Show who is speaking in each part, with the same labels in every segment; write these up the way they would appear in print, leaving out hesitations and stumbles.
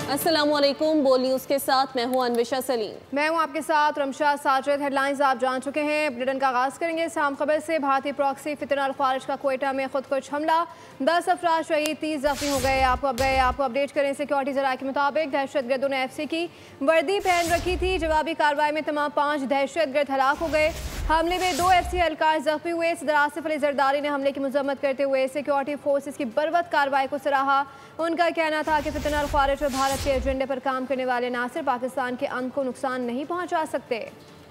Speaker 1: अस्सलामुअलैकुम, बोल न्यूज़ के साथ मैं हूं अनविशा सलीम।
Speaker 2: मैं हूं आपके साथ रमशा साजिद। हेडलाइंस आप जान चुके हैं। बुलेटिन का आगाज़ करेंगे इस अहम खबर से। भारतीय प्रॉक्सी फितना अल खारिज का क्वेटा में खुदकुश हमला, 10 अफराद शहीद, 30 जख्मी हो गए। आपको अपडेट करें। सिक्योरिटी ज़राए के मुताबिक दहशतगर्दों ने FC की वर्दी पहन रखी थी। जवाबी कार्रवाई में तमाम 5 दहशतगर्द हलाक हो गए। हमले में 2 FC एहलकार जख्मी हुए। सदर आसिफ अली जरदारी ने हमले की मजम्मत करते हुए सिक्योरिटी फोर्सेस की बर्वत कार्रवाई को सराहा। उनका कहना था कि फितना अल खारिज और भारत के एजेंडे पर काम करने वाले ना सिर्फ पाकिस्तान के अमन को नुकसान नहीं पहुंचा सकते,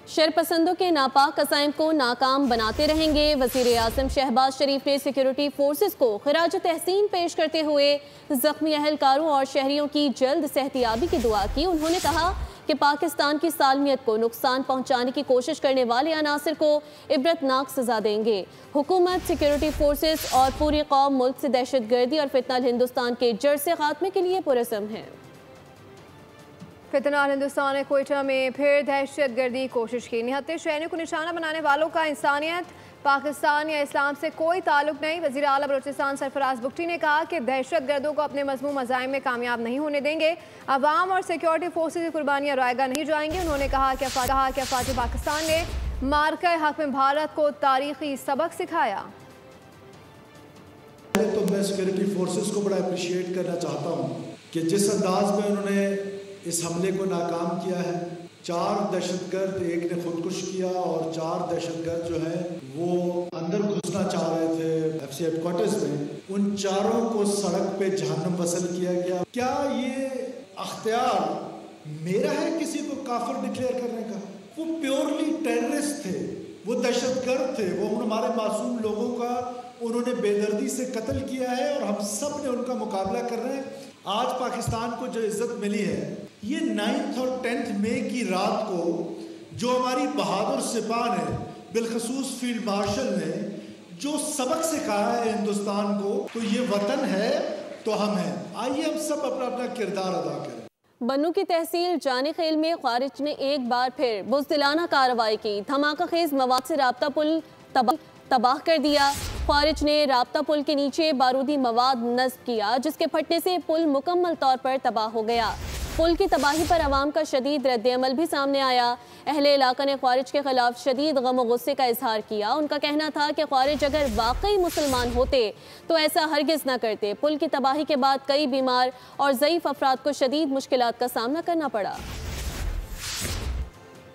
Speaker 1: शरपसंदों के नापाक कसाइम को नाकाम बनाते रहेंगे। वज़ीर आज़म शहबाज शरीफ ने सिक्योरिटी फोर्सेस को खिराज तहसीन पेश करते हुए जख्मी अहलकारों और शहरियों की जल्द सेहतियाबी की दुआ की। उन्होंने कहा कि पाकिस्तान की सालमियत को नुकसान पहुंचाने की कोशिश करने वाले अनासर को इबरतनाक सजा देंगे। हुकूमत, सिक्योरिटी फोर्सेस और पूरी कौम मुल्क से दहशतगर्दी और फितना हिंदुस्तान के जड़ से खात्मे के लिए पुरज़म है।
Speaker 2: फितना हिंदुस्तान ने क्वेटा में फिर दहशतगर्दी की कोशिश की। निहत्ते शहरियों को निशाना बनाने वालों का इंसानियत, पाकिस्तान या इस्लाम से कोई ताल्लुक नहीं। वज़ीर आला बलूचिस्तान सरफराज बुगटी ने कहा कि दहशतगर्दों को अपने मज़मूम मज़ाहिम में कामयाब नहीं होने देंगे। अवाम और सिक्योरिटी फोर्सेज की कुर्बानियाँ रायगा नहीं जाएंगी। उन्होंने कहा कि अफवाज पाकिस्तान ने मार्का हक में भारत को तारीखी सबक सिखाया।
Speaker 3: तो मैं सिक्योरिटी फोर्सेस को बड़ा अप्रिशिएट करना चाहता हूँ कि जिस अंदाज में उन्होंने इस हमले को नाकाम किया है। 4 दहशतगर्द, एक ने खुदकुश किया और 4 दहशतगर्द जो है वो अंदर घुसना चाह रहे थे FC हेडक्वार्टर्स में। उन चारों को सड़क पे जहन्नम वसल किया गया। क्या ये अख्तियार मेरा है किसी को काफिर डिक्लेयर करने का? वो प्योरली टेररिस्ट थे, वो दहशतगर्द थे, वो हमारे मासूम लोगों का उन्होंने बेदर्दी से कत्ल किया है और हम सब ने उनका मुकाबला कर रहे हैं। आज पाकिस्तान को जो इज्जत मिली है, ये 9 और 10 मई की रात को जो हमारी बहादुर सिपाह ने, बिलखसूस फील्ड मार्शल ने जो सबक सिखाया है हिंदुस्तान को, तो ये वतन है तो हम हैं। आइए हम सब अपना अपना किरदार अदा करें।
Speaker 1: बन्नू की तहसील जानी खेल में खारिज ने एक बार फिर बुज़दिलाना कार्रवाई की। धमाका खेज मवाद से राब्ता पुल तबाह कर दिया। खारिज ने राब्ता पुल के नीचे बारूदी मवाद नस्ब किया, जिसके फटने से पुल मुकम्मल तौर पर तबाह हो गया। पुल की तबाही पर आवाम का शदीद रद्द-ए-अमल भी सामने आया। अहले इलाका ने खारिज के खिलाफ शदीद गम और गुस्से का इजहार किया। उनका कहना था कि खारिज अगर वाकई मुसलमान होते तो ऐसा हरगिज़ न करते। पुल की तबाही के बाद कई बीमार और ज़ईफ़ अफराद को शदीद मुश्किलात का सामना करना पड़ा।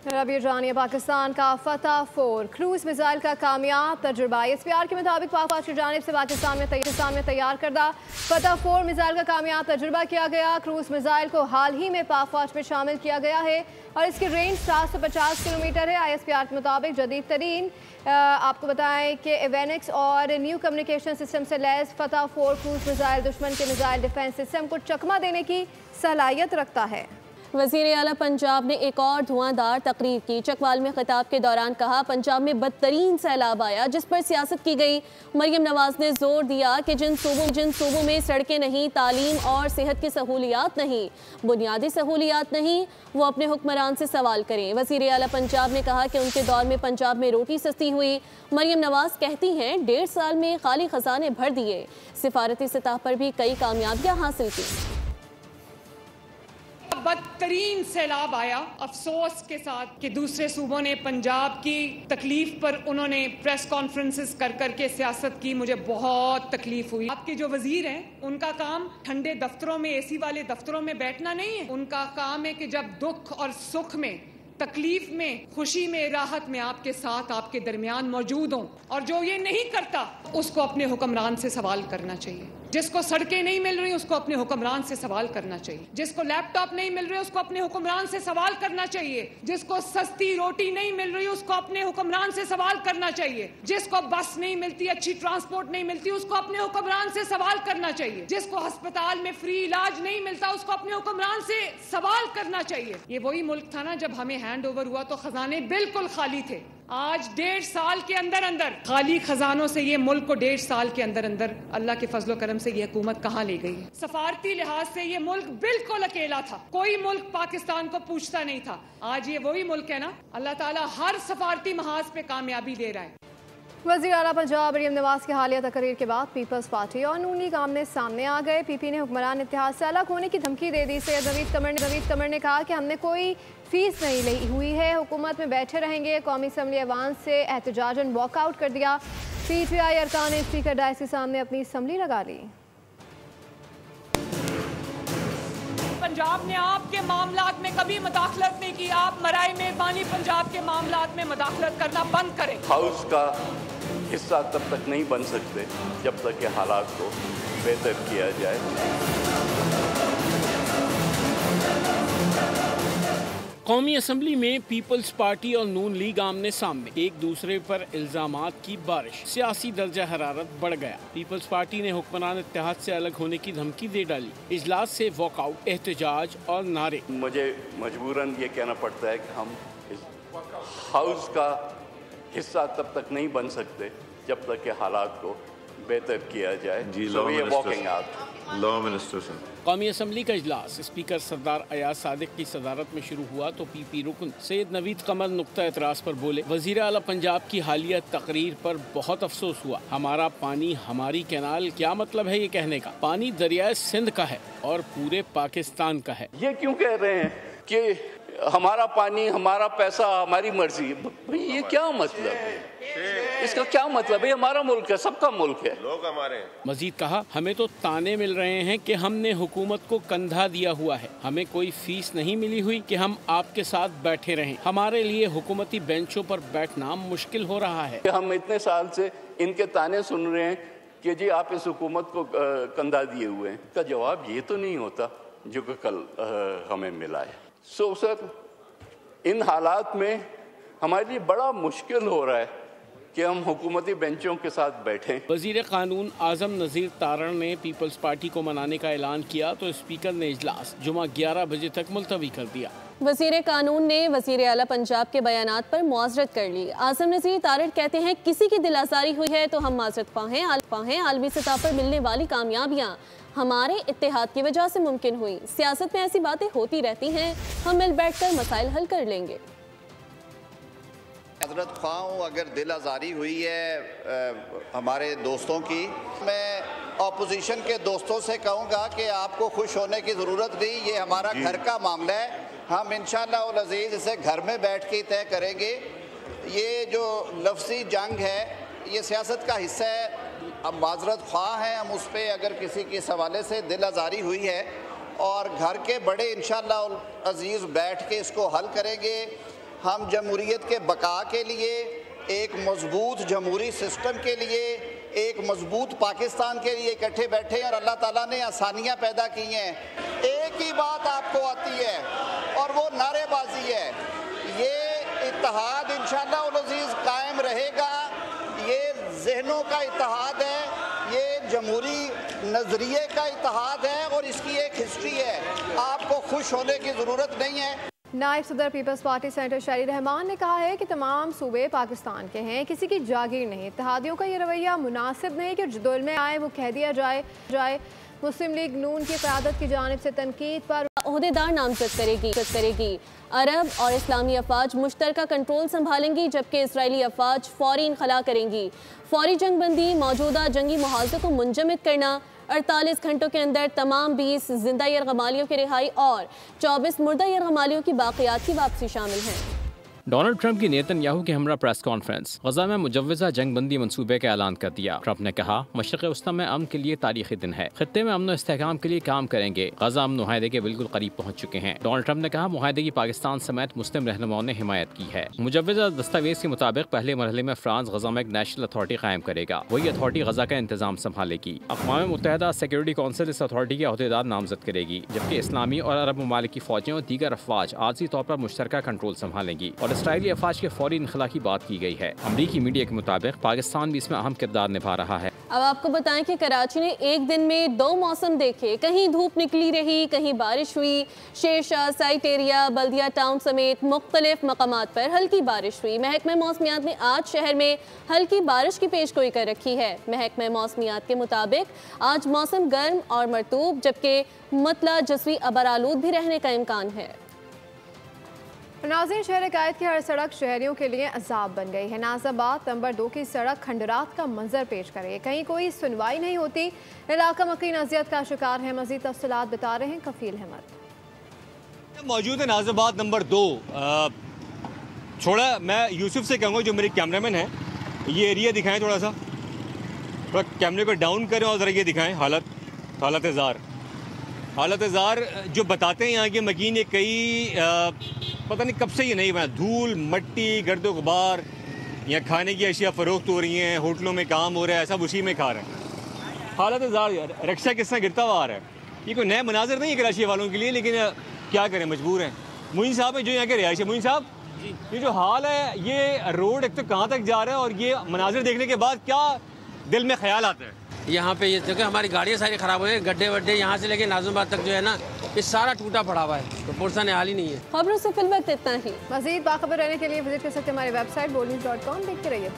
Speaker 2: रबी जानिए पाकिस्तान का फतह 4 क्रूज मिसाइल का कामयाब तजुर्बा। SPR के मुताबिक पाक की जानिब से पाकिस्तान में तैयार करदा फतह 4 मिसाइल का कामयाब तजुर्बा किया गया। क्रूज मिसाइल को हाल ही में पाक फौज में शामिल किया गया है और इसकी रेंज 750 किलोमीटर है। ISPR के मुताबिक जदीद तरीन आपको बताएं कि एवेनिक्स और न्यू कम्युनिकेशन सिस्टम से लैस फतह 4 क्रूज मिसाइल दुश्मन के मिसाइल डिफेंस सिस्टम को चकमा देने की सलाहियत रखता है।
Speaker 1: वज़ीर आला पंजाब ने एक और धुआंधार तकरीर की। चकवाल में खिताब के दौरान कहा, पंजाब में बदतरीन सैलाब आया जिस पर सियासत की गई। मरियम नवाज ने जोर दिया कि जिन सूबों में सड़कें नहीं, तालीम और सेहत की सहूलियात नहीं, बुनियादी सहूलियात नहीं, वो अपने हुक्मरान से सवाल करें। वज़ीर आला पंजाब ने कहा कि उनके दौर में पंजाब में रोटी सस्ती हुई। मरियम नवाज कहती हैं 1.5 साल में खाली खजाने भर दिए, सिफारती सतह पर भी कई कामयाबियाँ हासिल की।
Speaker 4: बदतरीन सैलाब आया अफसोस के साथ कि दूसरे सूबों ने पंजाब की तकलीफ पर उन्होंने प्रेस कॉन्फ्रेंसेस कर के सियासत की। मुझे बहुत तकलीफ हुई। आपके जो वजीर हैं उनका काम ठंडे दफ्तरों में, AC वाले दफ्तरों में बैठना नहीं है। उनका काम है कि जब दुख और सुख में, तकलीफ में, खुशी में, राहत में आपके साथ, आपके दरमियान मौजूद हों। और जो ये नहीं करता उसको अपने हुक्मरान से सवाल करना चाहिए। जिसको सड़कें नहीं मिल रही उसको अपने हुक्मरान से सवाल करना चाहिए। जिसको लैपटॉप नहीं मिल रहे उसको अपने हुक्मरान से सवाल करना चाहिए। जिसको सस्ती रोटी नहीं मिल रही उसको अपने हुक्मरान से सवाल करना चाहिए। जिसको बस नहीं मिलती, अच्छी ट्रांसपोर्ट नहीं मिलती, उसको अपने हुक्मरान से सवाल करना चाहिए। जिसको अस्पताल में फ्री इलाज नहीं मिलता उसको अपने हुक्मरान से सवाल करना चाहिए। ये वही मुल्क था ना जब हमें हैंड ओवर हुआ तो खजाने बिल्कुल खाली थे। आज 1.5 साल के अंदर खाली खजानों से ये मुल्क को 1.5 साल के अंदर अल्लाह के फजलो करम से ये हुकूमत कहाँ ले गई है। सफारती लिहाज से ये मुल्क बिल्कुल अकेला था, कोई मुल्क पाकिस्तान को पूछता नहीं था। आज ये वही मुल्क है ना, अल्लाह ताला हर सफारती महाज पे कामयाबी दे रहा है।
Speaker 2: वज़ीर आला पंजाब मरियम नवाज की हालिया तकरीर के बाद पीपल्स पार्टी और नून लीग आमने सामने आ गए। पीपी ने हुक्मरान इत्तेहाद से अलग होने की धमकी दे दी। सैयद नवीद कमर ने कहा कि हमने कोई फीस नहीं ली हुई है, हुकूमत में बैठे रहेंगे। कौमी असम्बली ऐवान से एहतजाजन वॉकआउट कर दिया। PTI अरकान ने स्पीकर डायस के सामने अपनी असम्बली लगा ली।
Speaker 4: पंजाब ने आपके मामलात में कभी मुदाखलत नहीं की। आप मराए मेहरबानी पंजाब के मामलात में मुदाखलत करना बंद करें।
Speaker 5: हाउस का हिस्सा तब तक नहीं बन सकते जब तक कि हालात को बेहतर किया जाए।
Speaker 6: कौमी असम्बली में पीपल्स पार्टी और नून लीग आमने सामने, एक दूसरे पर इल्जामात की बारिश, सियासी दर्जा हरारत बढ़ गया। पीपल्स पार्टी ने हुक्मरान इत्तेहाद से अलग होने की धमकी दे डाली। इजलास से वॉकआउट, एहतजाज और नारे।
Speaker 5: मुझे मजबूरन ये कहना पड़ता है कि हम इस हाउस का हिस्सा तब तक नहीं बन सकते जब तक कि हालात को बेहतर किया जाए।
Speaker 7: लॉ मिनिस्टर से
Speaker 6: कौमी असम्बली का इजलास स्पीकर सरदार अयाज सादिक की सदारत में शुरू हुआ तो PP रुकन सैयद नवीद कमर नुक्ता एतराज़ पर बोले, वज़ीर आला पंजाब की हालिया तकरीर पर बहुत अफसोस हुआ। हमारा पानी हमारी कैनाल, क्या मतलब है ये कहने का? पानी दरियाए सिंध का है और पूरे पाकिस्तान का है।
Speaker 5: ये क्यों कह रहे हैं कि हमारा पानी, हमारा पैसा, हमारी मर्जी? भाई ये क्या मतलब है? इसका क्या मतलब है? हमारा मुल्क है, सबका मुल्क है,
Speaker 7: लोग हमारे।
Speaker 6: मजीद कहा, हमें तो ताने मिल रहे हैं कि हमने हुकूमत को कंधा दिया हुआ है, हमें कोई फीस नहीं मिली हुई कि हम आपके साथ बैठे रहें। हमारे लिए हुकूमती बेंचों पर बैठना मुश्किल हो रहा है।
Speaker 5: हम इतने साल से इनके ताने सुन रहे हैं कि जी आप इस हुकूमत को कंधा दिए हुए हैं। का जवाब ये तो नहीं होता जो कि कल हमें मिला है। सो सर, इन हालात में हमारे लिए बड़ा मुश्किल हो रहा है कि हम हुकूमती बेंचों के साथ बैठें।
Speaker 6: वज़ीर कानून आज़म नज़ीर तारण ने पीपल्स पार्टी को मनाने का ऐलान किया तो स्पीकर ने इजलास जुमा 11 बजे तक मुलतवी कर दिया।
Speaker 1: वज़ीर कानून ने वज़ीर आला पंजाब के बयानात पर मुआज़रत कर ली। आज़म नज़ीर तारण कहते हैं, किसी की दिल आज़ारी हुई है तो हम माज़रत पाएँ। आलमी सतह पर मिलने वाली कामयाबियाँ हमारे इत्तेहाद की वजह से मुमकिन हुई। सियासत में ऐसी बातें होती रहती हैं, हम मिल बैठ कर मसाइल हल कर लेंगे।
Speaker 8: हजरत ख्वाह हूँ, अगर दिल आज़ारी हुई है हमारे दोस्तों की, मैं अपोजिशन के दोस्तों से कहूँगा कि आपको खुश होने की ज़रूरत नहीं, ये हमारा घर का मामला है। हम इंशाअल्लाह उल अज़ीज़ इसे घर में बैठ के तय करेंगे। ये जो लफ्ज़ी जंग है ये सियासत का हिस्सा है। अब माजरत ख्वाह हैं हम उस पर, अगर किसी के सवाले से दिल आज़ारी हुई है, और घर के बड़े इंशाअल्लाह उल अज़ीज़ बैठ के इसको हल करेंगे। हम जमहूरियत के बका के लिए, एक मजबूत जमहूरी सिस्टम के लिए, एक मजबूत पाकिस्तान के लिए इकट्ठे बैठे हैं और अल्लाह ताला ने आसानियाँ पैदा की हैं। एक ही बात आपको आती है और वो नारेबाजी है। ये इत्तेहाद इंशाअल्लाह उल अज़ीज़ कायम रहेगा। ये जहनों का इत्तेहाद है, ये जमहूरी नज़रिए का इत्तेहाद है और इसकी एक हिस्ट्री है। आपको खुश होने की ज़रूरत नहीं है।
Speaker 2: नायब सदर peoples party senator Shahid Rahman ने कहा है कि तमाम सूबे पाकिस्तान के हैं, किसी की जागीर नहीं। इत्तेहादियों का ये रवैया मुनासिब नहीं कि जुदुल में आए वो कह दिया जाए। मुस्लिम लीग नून की क़यादत की जानिब से तनकीद पर
Speaker 1: ओहदेदार नामजद करेगी। अरब और इस्लामी अफवाज मुश्तरका कंट्रोल संभालेंगी, जबकि इसराइली अफवाज फौरी इनखला करेंगी। फौरी जंगबंदी, मौजूदा जंगी मुहावजे को मुंजमद करना, 48 घंटों के अंदर तमाम 20 जिंदा यरगमालियों की रिहाई और 24 मुर्दा यरगमालियों की बाक़ियात की वापसी शामिल हैं।
Speaker 9: डोनाल्ड ट्रंप की नेतन्याहू की हमरा प्रेस कॉन्फ्रेंस, गजा में मुजव्वज़ा जंगबंदी मंसूबे का ऐलान कर दिया। ट्रंप ने कहा, मशरिक़ वस्ती में अमन के लिए तारीख़ी दिन है, खित्ते में अमन और इस्तेहकाम के लिए काम करेंगे। गजा अमन मुआहदे के बिल्कुल करीब पहुँच चुके हैं। डोनाल्ड ट्रंप ने कहा, मुआहदे की पाकिस्तान समेत मुस्लिम रहनुमाओं ने हिमायत की है। मुजव्वज़ा दस्तावेज़ के मुताबिक पहले मरहले में फ्रांस गजा में एक नेशनल अथॉरिटी कायम करेगा। वही अथॉरिटी गजा का इंतजाम संभालेगी। अक़वाम मुत्तहिदा सिक्योरिटी काउंसिल इस अथॉरिटी के अहदेदार नामजद करेगी, जबकि इस्लामी और अरब ममालिक की फौजें और दीगर अफवाज आर्जी तौर पर मुश्तरका कंट्रोल संभालेंगी और इसराइली अफवाज के फौरी इनखला की बात की गई है। अमरीकी मीडिया के मुताबिक पाकिस्तान भी इसमें अहम किरदार निभा रहा है।
Speaker 1: अब आपको बताएं कि कराची ने एक दिन में 2 मौसम देखे, कहीं धूप निकली रही, कहीं बारिश हुई। शेरशाह, साइट एरिया, बल्दिया टाउन समेत मुख्तलिफ मकामात पर हल्की बारिश हुई। महकमा मौसमियात ने आज शहर में हल्की बारिश की पेशगोई कर रखी है। महकमा मौसमियात के मुताबिक आज मौसम गर्म और मरतूब, जबकि मुतला जस्वी अबरालूद भी रहने का इम्कान है।
Speaker 2: नाज़रीन, शहर कायद की हर सड़क शहरियों के लिए अजाब बन गई है। नाज़ाबाद नंबर 2 की सड़क खंडरात का मंजर पेश करे, कहीं कोई सुनवाई नहीं होती। इलाका मकीन अजियत का शिकार है। मजीद तफसीलात बता रहे हैं कफील अहमद।
Speaker 10: मौजूद है नाज़ाबाद नंबर 2। छोड़ा मैं यूसुफ से कहूँगा जो मेरे कैमरामैन हैं, ये एरिया दिखाएं थोड़ा सा, थोड़ा कैमरे को डाउन करें और ज़रा ये दिखाएं हालत ज़ार जो बताते हैं यहाँ के मकीन। ये कई पता नहीं कब से ये नहीं बना, धूल मट्टी गर्दो गुबार, यहाँ खाने की अशिया फ़रोख्त हो रही हैं, होटलों में काम हो रहा है, सब उसी में खा रहे हैं। हालत ज़ार, रक्षा किस तरह गिरता हुआ आ रहा है। ये कोई नया मनाजर नहीं है कराची वालों के लिए, लेकिन क्या करें, मजबूर हैं। मुइन साहब है जो यहाँ के रिहायश है। मुइन साहब, ये जो हाल है, ये रोड एक तो कहाँ तक जा रहा है और ये मनाजिर देखने के बाद क्या दिल में ख्याल आता है?
Speaker 11: यहाँ पे ये देखो, हमारी गाड़ियाँ सारी ख़राब हो गई, गड्ढे वड्ढे यहाँ से लेके नाज़िमाबाद तक जो है ना, ये सारा टूटा पड़ा हुआ है, तो पुरसा ने हाल ही नहीं है।
Speaker 1: खबरों से फिल वक्त इतना ही।
Speaker 2: मज़ीद बाखबर रहने के लिए विजिट कर सकते हैं हमारी वेबसाइट boldnews.com। देखते रहिए।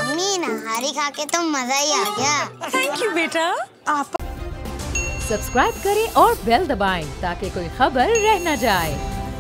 Speaker 12: मम्मी, नहारी खा के तो मजा ही आ गया।
Speaker 13: थैंक यू बेटा। आप सब्सक्राइब करें और बेल दबाएं ताकि कोई खबर रह न जाए।